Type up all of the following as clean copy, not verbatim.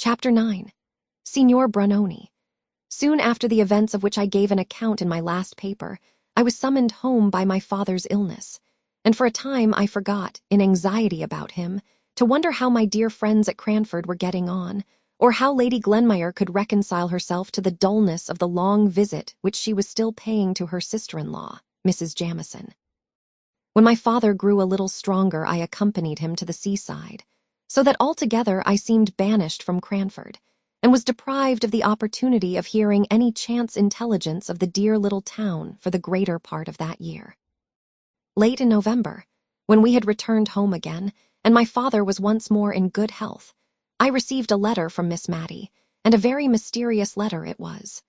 Chapter 9. Signor Brunoni. Soon after the events of which I gave an account in my last paper, I was summoned home by my father's illness, and for a time I forgot, in anxiety about him, to wonder how my dear friends at Cranford were getting on, or how Lady Glenmire could reconcile herself to the dullness of the long visit which she was still paying to her sister-in-law, Mrs. Jamieson. When my father grew a little stronger, I accompanied him to the seaside, so that altogether I seemed banished from Cranford, and was deprived of the opportunity of hearing any chance intelligence of the dear little town for the greater part of that year. Late in November, when we had returned home again, and my father was once more in good health, I received a letter from Miss Matty, and a very mysterious letter it was.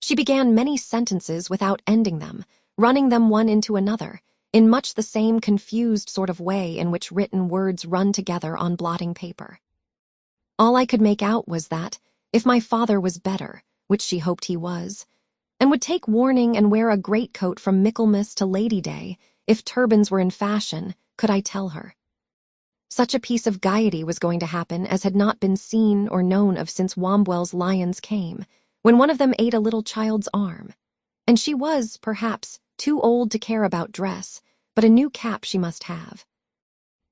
She began many sentences without ending them, running them one into another, in much the same confused sort of way in which written words run together on blotting paper. All I could make out was that, if my father was better, which she hoped he was, and would take warning and wear a greatcoat from Michaelmas to Lady Day, if turbans were in fashion, could I tell her. Such a piece of gaiety was going to happen as had not been seen or known of since Wombwell's lions came, when one of them ate a little child's arm, and she was, perhaps, too old to care about dress, but a new cap she must have.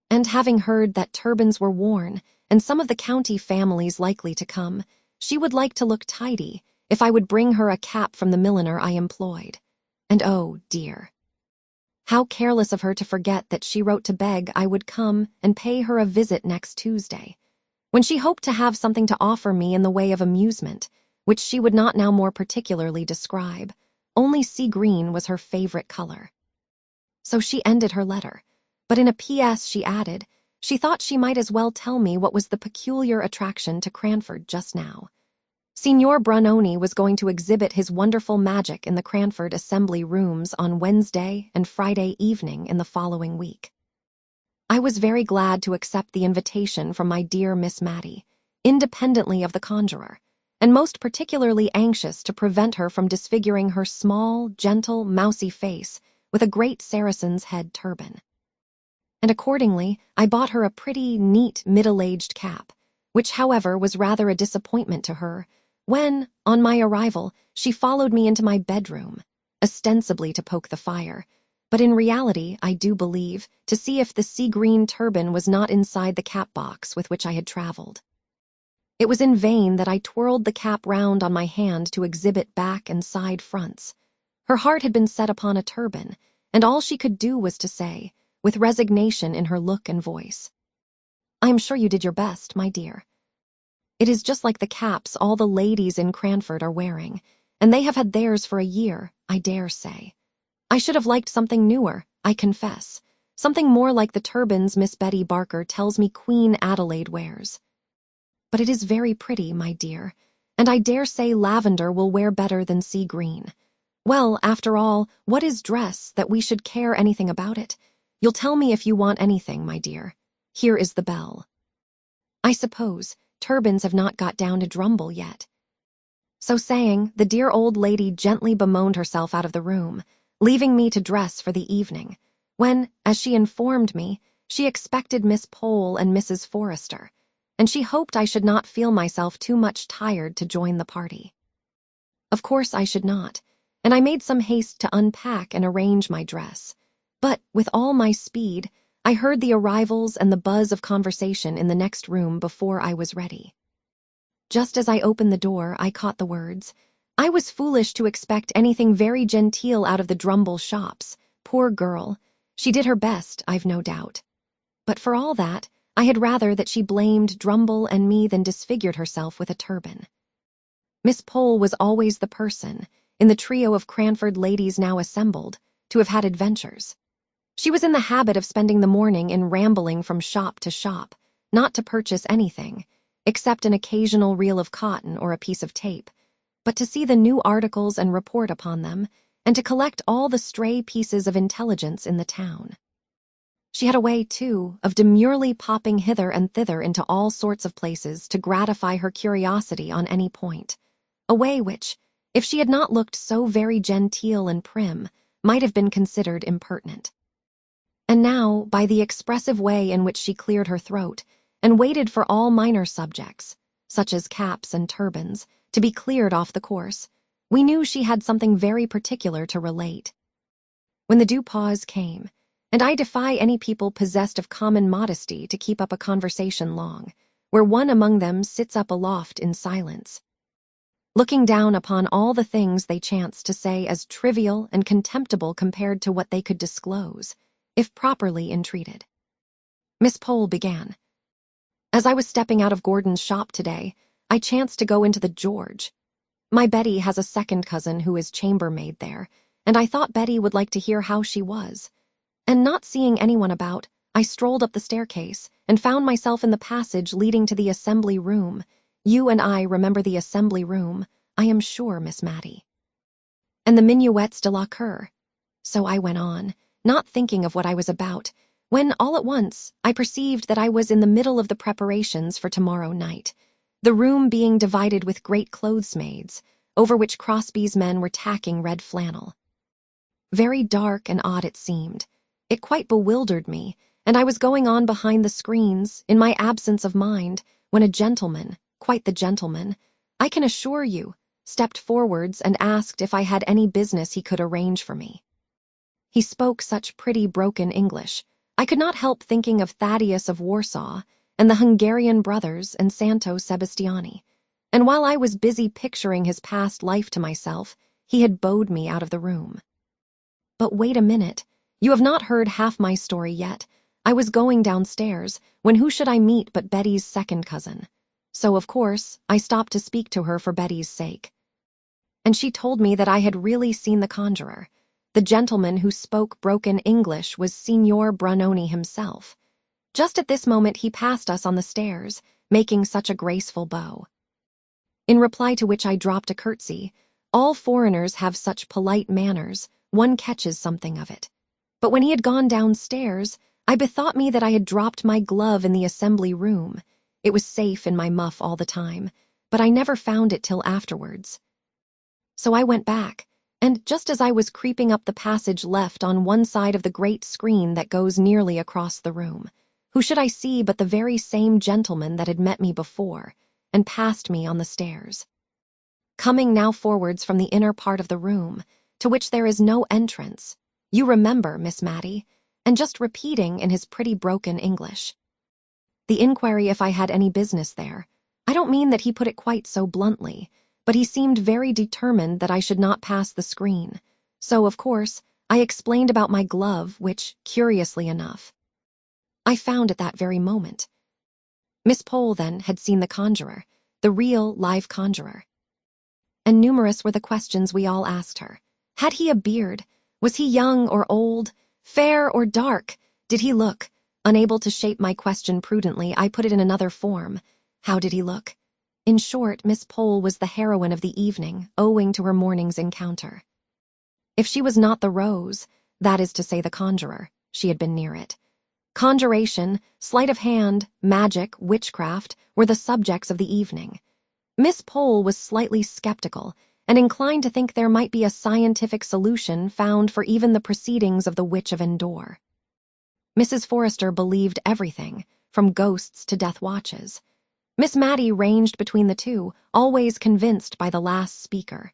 And having heard that turbans were worn, and some of the county families likely to come, she would like to look tidy, if I would bring her a cap from the milliner I employed. And oh, dear, how careless of her to forget that she wrote to beg I would come and pay her a visit next Tuesday, when she hoped to have something to offer me in the way of amusement, which she would not now more particularly describe. Only sea green was her favorite color. So she ended her letter, but in a P.S. she added, she thought she might as well tell me what was the peculiar attraction to Cranford just now. Signor Brunoni was going to exhibit his wonderful magic in the Cranford Assembly Rooms on Wednesday and Friday evening in the following week. I was very glad to accept the invitation from my dear Miss Matty, independently of the conjurer, and most particularly anxious to prevent her from disfiguring her small, gentle, mousy face with a great Saracen's head turban. And accordingly, I bought her a pretty, neat, middle-aged cap, which, however, was rather a disappointment to her, when, on my arrival, she followed me into my bedroom, ostensibly to poke the fire, but in reality, I do believe, to see if the sea-green turban was not inside the cap-box with which I had traveled. It was in vain that I twirled the cap round on my hand to exhibit back and side fronts. Her heart had been set upon a turban, and all she could do was to say, with resignation in her look and voice, "I am sure you did your best, my dear. It is just like the caps all the ladies in Cranford are wearing, and they have had theirs for a year, I dare say. I should have liked something newer, I confess, something more like the turbans Miss Betty Barker tells me Queen Adelaide wears. But it is very pretty, my dear, and I dare say lavender will wear better than sea green. Well, after all, what is dress that we should care anything about it? You'll tell me if you want anything, my dear. Here is the bell. I suppose turbans have not got down to Drumble yet." So saying, the dear old lady gently bemoaned herself out of the room, leaving me to dress for the evening, when, as she informed me, she expected Miss Pole and Mrs. Forrester, and she hoped I should not feel myself too much tired to join the party. Of course I should not, and I made some haste to unpack and arrange my dress, but, with all my speed, I heard the arrivals and the buzz of conversation in the next room before I was ready. Just as I opened the door, I caught the words, "I was foolish to expect anything very genteel out of the Drumble shops. Poor girl. She did her best, I've no doubt. But for all that, I had rather that she blamed Drumble and me than disfigured herself with a turban." Miss Pole was always the person, in the trio of Cranford ladies now assembled, to have had adventures. She was in the habit of spending the morning in rambling from shop to shop, not to purchase anything, except an occasional reel of cotton or a piece of tape, but to see the new articles and report upon them, and to collect all the stray pieces of intelligence in the town. She had a way, too, of demurely popping hither and thither into all sorts of places to gratify her curiosity on any point, a way which, if she had not looked so very genteel and prim, might have been considered impertinent. And now, by the expressive way in which she cleared her throat, and waited for all minor subjects, such as caps and turbans, to be cleared off the course. We knew she had something very particular to relate. When the due pause came, and I defy any people possessed of common modesty to keep up a conversation long, where one among them sits up aloft in silence, looking down upon all the things they chance to say as trivial and contemptible compared to what they could disclose, if properly entreated. Miss Pole began. As I was stepping out of Gordon's shop today, I chanced to go into the George. My Betty has a second cousin who is chambermaid there, and I thought Betty would like to hear how she was. And not seeing anyone about, I strolled up the staircase and found myself in the passage leading to the assembly room. You and I remember the assembly room, I am sure, Miss Mattie. And the minuets de la cour. So I went on, not thinking of what I was about, when all at once I perceived that I was in the middle of the preparations for tomorrow night, the room being divided with great clothesmaids, over which Crosby's men were tacking red flannel. Very dark and odd it seemed. It quite bewildered me, and I was going on behind the screens, in my absence of mind, when a gentleman, quite the gentleman, I can assure you, stepped forwards and asked if I had any business he could arrange for me. He spoke such pretty broken English, I could not help thinking of Thaddeus of Warsaw and the Hungarian brothers and Santo Sebastiani, and while I was busy picturing his past life to myself, he had bowed me out of the room. But wait a minute, you have not heard half my story yet. I was going downstairs, when who should I meet but Betty's second cousin. So, of course, I stopped to speak to her for Betty's sake. And she told me that I had really seen the conjurer. The gentleman who spoke broken English was Signor Brunoni himself. Just at this moment he passed us on the stairs, making such a graceful bow. In reply to which I dropped a curtsy. All foreigners have such polite manners, one catches something of it. But when he had gone downstairs, I bethought me that I had dropped my glove in the assembly room. It was safe in my muff all the time, but I never found it till afterwards. So I went back, and just as I was creeping up the passage left on one side of the great screen that goes nearly across the room, who should I see but the very same gentleman that had met me before, and passed me on the stairs. Coming now forwards from the inner part of the room, to which there is no entrance, you remember, Miss Mattie, and just repeating in his pretty broken English. The inquiry if I had any business there, I don't mean that he put it quite so bluntly, but he seemed very determined that I should not pass the screen. So, of course, I explained about my glove, which, curiously enough, I found at that very moment. Miss Pole, then, had seen the conjurer, the real, live conjurer. And numerous were the questions we all asked her. Had he a beard? Was he young or old? Fair or dark? Did he look? Unable to shape my question prudently, I put it in another form. How did he look? In short, Miss Pole was the heroine of the evening, owing to her morning's encounter. If she was not the rose, that is to say the conjurer, she had been near it. Conjuration, sleight of hand, magic, witchcraft were the subjects of the evening. Miss Pole was slightly skeptical, and inclined to think there might be a scientific solution found for even the proceedings of the Witch of Endor. Mrs. Forrester believed everything, from ghosts to death watches. Miss Mattie ranged between the two, always convinced by the last speaker.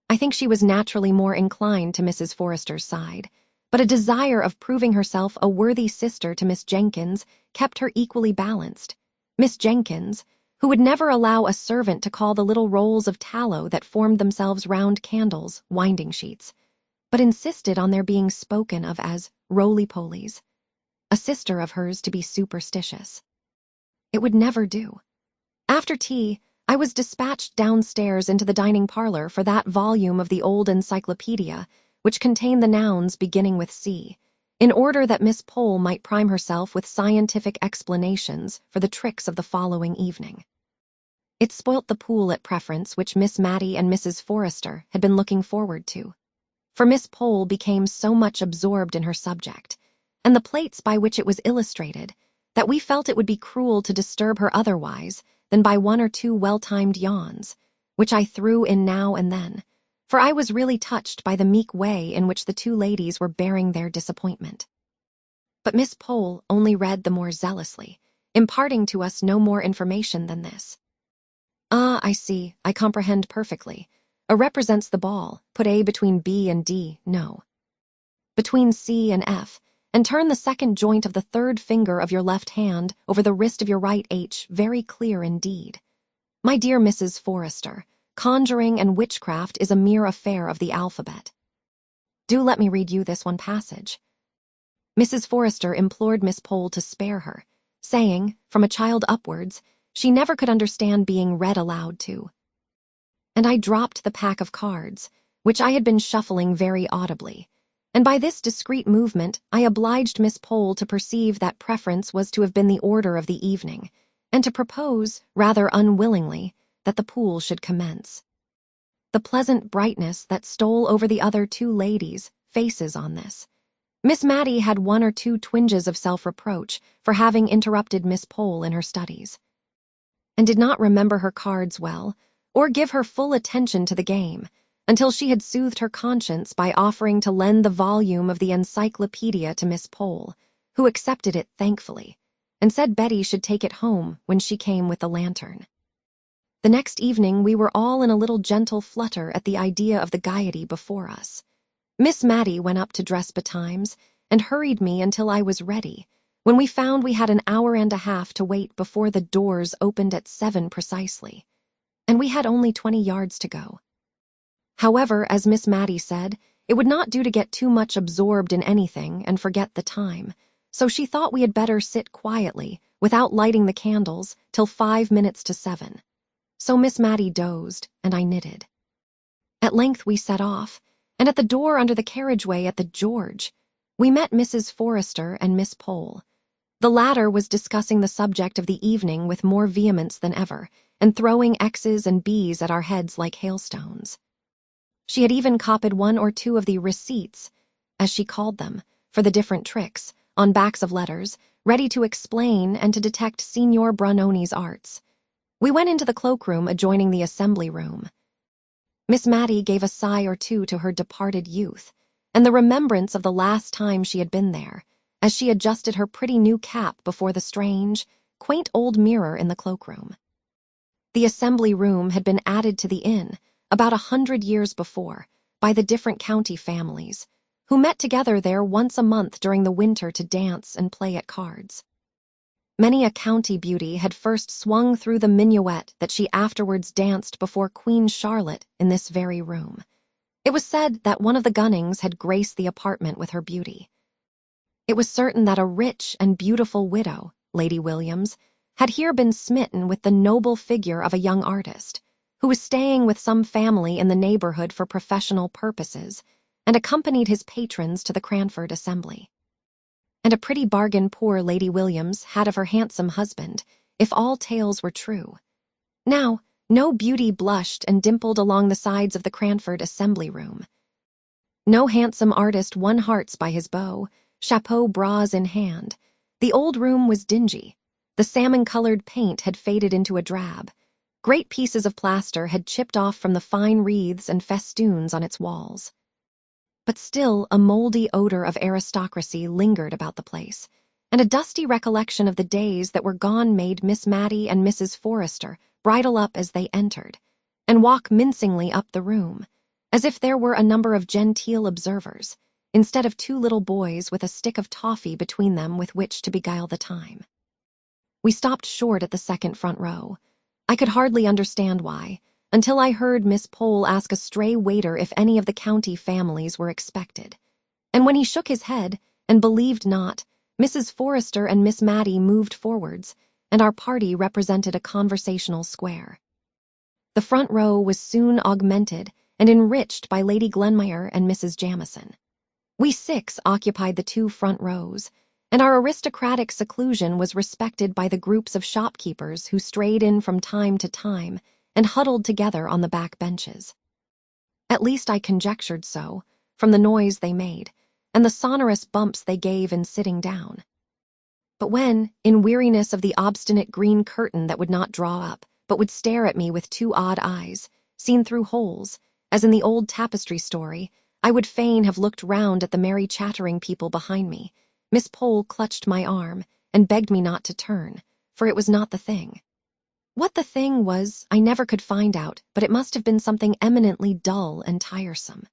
I think she was naturally more inclined to Mrs. Forrester's side, but a desire of proving herself a worthy sister to Miss Jenkins kept her equally balanced. Miss Jenkins, who would never allow a servant to call the little rolls of tallow that formed themselves round candles winding sheets, but insisted on their being spoken of as roly-polies, a sister of hers to be superstitious. It would never do. After tea, I was dispatched downstairs into the dining parlor for that volume of the old encyclopedia which contained the nouns beginning with C, in order that Miss Pole might prime herself with scientific explanations for the tricks of the following evening. It spoilt the pool at preference which Miss Mattie and Mrs. Forrester had been looking forward to, for Miss Pole became so much absorbed in her subject, and the plates by which it was illustrated, that we felt it would be cruel to disturb her otherwise than by one or two well-timed yawns, which I threw in now and then, for I was really touched by the meek way in which the two ladies were bearing their disappointment. But Miss Pole only read the more zealously, imparting to us no more information than this. Ah, I see. I comprehend perfectly. A represents the ball. Put A between B and D. No. Between C and F, and turn the second joint of the third finger of your left hand over the wrist of your right H, very clear indeed. My dear Mrs. Forrester, conjuring and witchcraft is a mere affair of the alphabet. Do let me read you this one passage. Mrs. Forrester implored Miss Pole to spare her, saying, from a child upwards, she never could understand being read aloud to. And I dropped the pack of cards, which I had been shuffling very audibly, and by this discreet movement I obliged Miss Pole to perceive that preference was to have been the order of the evening, and to propose, rather unwillingly, that the pool should commence. The pleasant brightness that stole over the other two ladies' faces on this. Miss Mattie had one or two twinges of self-reproach for having interrupted Miss Pole in her studies, and did not remember her cards well, or give her full attention to the game, until she had soothed her conscience by offering to lend the volume of the encyclopedia to Miss Pole, who accepted it thankfully, and said Betty should take it home when she came with the lantern. The next evening we were all in a little gentle flutter at the idea of the gaiety before us. Miss Mattie went up to dress betimes, and hurried me until I was ready, when we found we had an hour and a half to wait before the doors opened at 7 precisely, and we had only 20 yards to go. However, as Miss Mattie said, it would not do to get too much absorbed in anything and forget the time, so she thought we had better sit quietly, without lighting the candles, till 5 minutes to 7. So Miss Mattie dozed, and I knitted. At length we set off, and at the door under the carriageway at the George, we met Mrs. Forrester and Miss Pole. The latter was discussing the subject of the evening with more vehemence than ever, and throwing X's and B's at our heads like hailstones. She had even copied one or two of the receipts, as she called them, for the different tricks, on backs of letters, ready to explain and to detect Signor Brunoni's arts. We went into the cloakroom adjoining the assembly room. Miss Mattie gave a sigh or two to her departed youth, and the remembrance of the last time she had been there, as she adjusted her pretty new cap before the strange, quaint old mirror in the cloakroom. The assembly room had been added to the inn, about 100 years before, by the different county families, who met together there once a month during the winter to dance and play at cards. Many a county beauty had first swung through the minuet that she afterwards danced before Queen Charlotte in this very room. It was said that one of the Gunnings had graced the apartment with her beauty. It was certain that a rich and beautiful widow, Lady Williams, had here been smitten with the noble figure of a young artist, who was staying with some family in the neighborhood for professional purposes, and accompanied his patrons to the Cranford assembly. And a pretty bargain poor Lady Williams had of her handsome husband, if all tales were true. Now, no beauty blushed and dimpled along the sides of the Cranford assembly room. No handsome artist won hearts by his bow, chapeau bras in hand. The old room was dingy. The salmon-colored paint had faded into a drab. Great pieces of plaster had chipped off from the fine wreaths and festoons on its walls. But still a mouldy odor of aristocracy lingered about the place, and a dusty recollection of the days that were gone made Miss Mattie and Mrs. Forrester bridle up as they entered, and walk mincingly up the room, as if there were a number of genteel observers, instead of two little boys with a stick of toffee between them with which to beguile the time. We stopped short at the second front row. I could hardly understand why, until I heard Miss Pole ask a stray waiter if any of the county families were expected. And when he shook his head, and believed not, Mrs. Forrester and Miss Mattie moved forwards, and our party represented a conversational square. The front row was soon augmented and enriched by Lady Glenmire and Mrs. Jamison. We 6 occupied the 2 front rows, and our aristocratic seclusion was respected by the groups of shopkeepers who strayed in from time to time and huddled together on the back benches. At least I conjectured so, from the noise they made, and the sonorous bumps they gave in sitting down. But when, in weariness of the obstinate green curtain that would not draw up, but would stare at me with 2 odd eyes, seen through holes, as in the old tapestry story, I would fain have looked round at the merry chattering people behind me, Miss Pole clutched my arm and begged me not to turn, for it was not the thing. What the thing was, I never could find out, but it must have been something eminently dull and tiresome.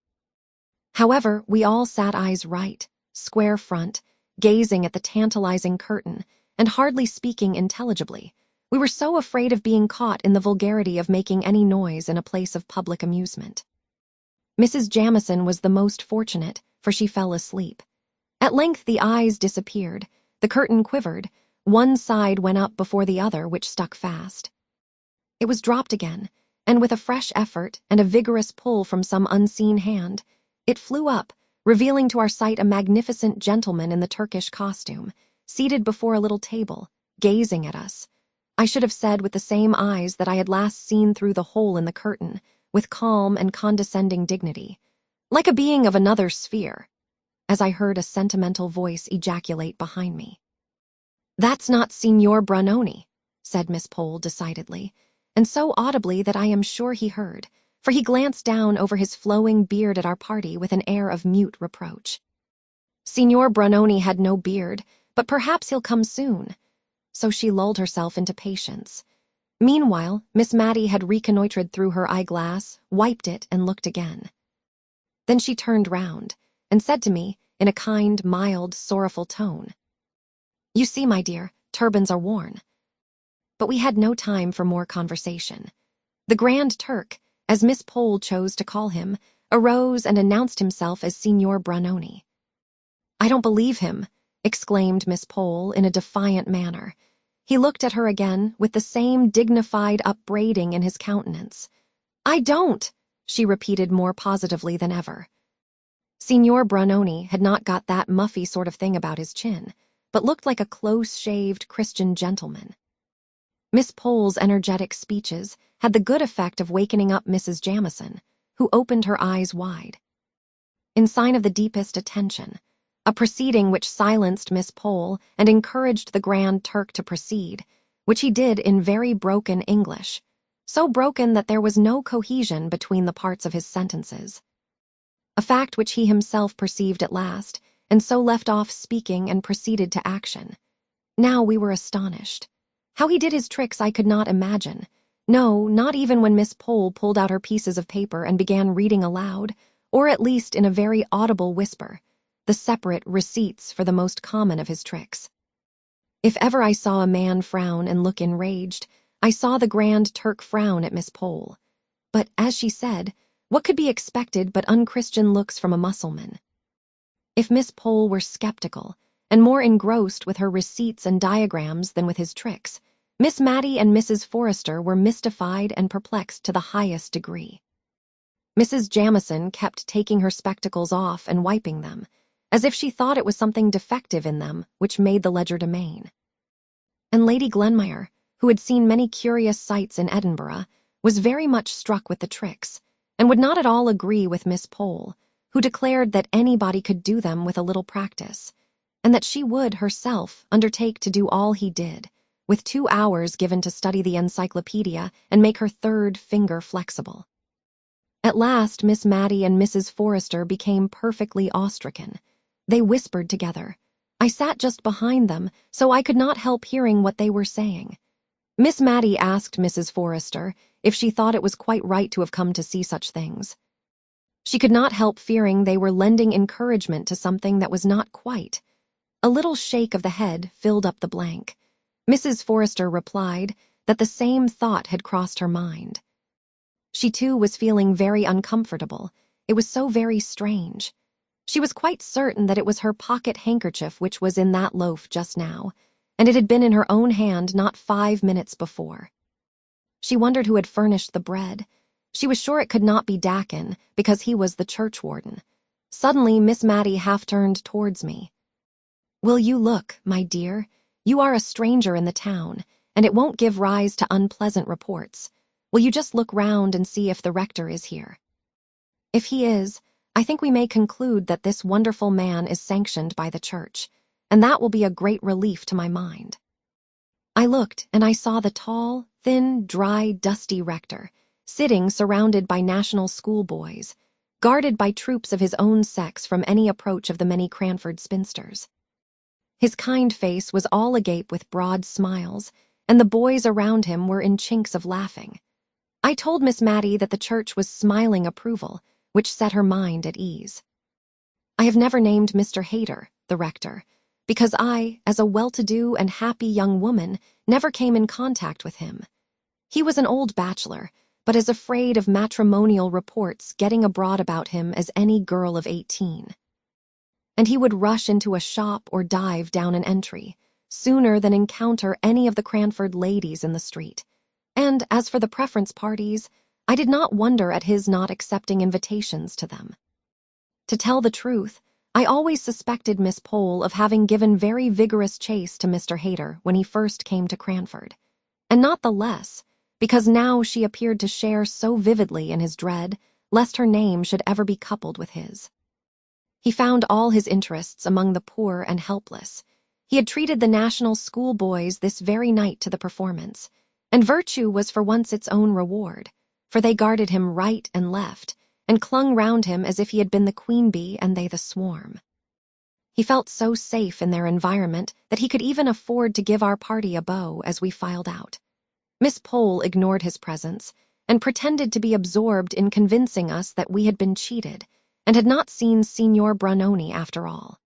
However, we all sat eyes right, square front, gazing at the tantalizing curtain, and hardly speaking intelligibly. We were so afraid of being caught in the vulgarity of making any noise in a place of public amusement. Mrs. Jamison was the most fortunate, for she fell asleep. At length the eyes disappeared, the curtain quivered, one side went up before the other, which stuck fast. It was dropped again, and with a fresh effort and a vigorous pull from some unseen hand, it flew up, revealing to our sight a magnificent gentleman in the Turkish costume, seated before a little table, gazing at us. I should have said with the same eyes that I had last seen through the hole in the curtain, with calm and condescending dignity, like a being of another sphere, as I heard a sentimental voice ejaculate behind me. "That's not Signor Brunoni," said Miss Pole decidedly, and so audibly that I am sure he heard, for he glanced down over his flowing beard at our party with an air of mute reproach. Signor Brunoni had no beard, but perhaps he'll come soon. So she lulled herself into patience. Meanwhile, Miss Mattie had reconnoitred through her eyeglass, wiped it, and looked again. Then she turned round, and said to me, in a kind, mild, sorrowful tone, "You see, my dear, turbans are worn." But we had no time for more conversation. The Grand Turk, as Miss Pole chose to call him, arose and announced himself as Signor Brunoni. "I don't believe him," exclaimed Miss Pole in a defiant manner. He looked at her again with the same dignified upbraiding in his countenance. "I don't," she repeated more positively than ever. Signor Brunoni had not got that muffy sort of thing about his chin, but looked like a close-shaved Christian gentleman. Miss Pole's energetic speeches had the good effect of wakening up Mrs. Jamison, who opened her eyes wide. In sign of the deepest attention, a proceeding which silenced Miss Pole and encouraged the Grand Turk to proceed, which he did in very broken English, so broken that there was no cohesion between the parts of his sentences. A fact which he himself perceived at last, and so left off speaking and proceeded to action. Now we were astonished. How he did his tricks I could not imagine. No, not even when Miss Pole pulled out her pieces of paper and began reading aloud, or at least in a very audible whisper, the separate receipts for the most common of his tricks. If ever I saw a man frown and look enraged, I saw the Grand Turk frown at Miss Pole. But, as she said, what could be expected but unchristian looks from a Mussulman? If Miss Pole were skeptical, and more engrossed with her receipts and diagrams than with his tricks, Miss Mattie and Mrs. Forrester were mystified and perplexed to the highest degree. Mrs. Jamison kept taking her spectacles off and wiping them, as if she thought it was something defective in them which made the legerdemain. And Lady Glenmire, who had seen many curious sights in Edinburgh, was very much struck with the tricks, and would not at all agree with Miss Pole, who declared that anybody could do them with a little practice, and that she would, herself, undertake to do all he did, with 2 hours given to study the encyclopedia and make her third finger flexible. At last, Miss Mattie and Mrs. Forrester became perfectly awestricken. They whispered together. I sat just behind them, so I could not help hearing what they were saying. Miss Mattie asked Mrs. Forrester if she thought it was quite right to have come to see such things. She could not help fearing they were lending encouragement to something that was not quite. A little shake of the head filled up the blank. Mrs. Forrester replied that the same thought had crossed her mind. She too was feeling very uncomfortable. It was so very strange. She was quite certain that it was her pocket handkerchief which was in that loaf just now, and it had been in her own hand not 5 minutes before. She wondered who had furnished the bread. She was sure it could not be Dakin, because he was the churchwarden. Suddenly, Miss Mattie half turned towards me. "Will you look, my dear? You are a stranger in the town, and it won't give rise to unpleasant reports. Will you just look round and see if the rector is here? If he is, I think we may conclude that this wonderful man is sanctioned by the church, and that will be a great relief to my mind." I looked, and I saw the tall, thin, dry, dusty rector, sitting surrounded by national schoolboys, guarded by troops of his own sex from any approach of the many Cranford spinsters. His kind face was all agape with broad smiles, and the boys around him were in chinks of laughing. I told Miss Mattie that the church was smiling approval, which set her mind at ease. I have never named Mr. Hayter, the rector, because I, as a well-to-do and happy young woman, never came in contact with him. He was an old bachelor, but as afraid of matrimonial reports getting abroad about him as any girl of 18. And he would rush into a shop or dive down an entry, sooner than encounter any of the Cranford ladies in the street. And as for the preference parties, I did not wonder at his not accepting invitations to them. To tell the truth, I always suspected Miss Pole of having given very vigorous chase to Mr. Hayter when he first came to Cranford, and not the less, because now she appeared to share so vividly in his dread, lest her name should ever be coupled with his. He found all his interests among the poor and helpless. He had treated the national school boys this very night to the performance, and virtue was for once its own reward, for they guarded him right and left, and clung round him as if he had been the queen bee and they the swarm. He felt so safe in their environment that he could even afford to give our party a bow as we filed out. Miss Pole ignored his presence and pretended to be absorbed in convincing us that we had been cheated and had not seen Signor Brunoni after all.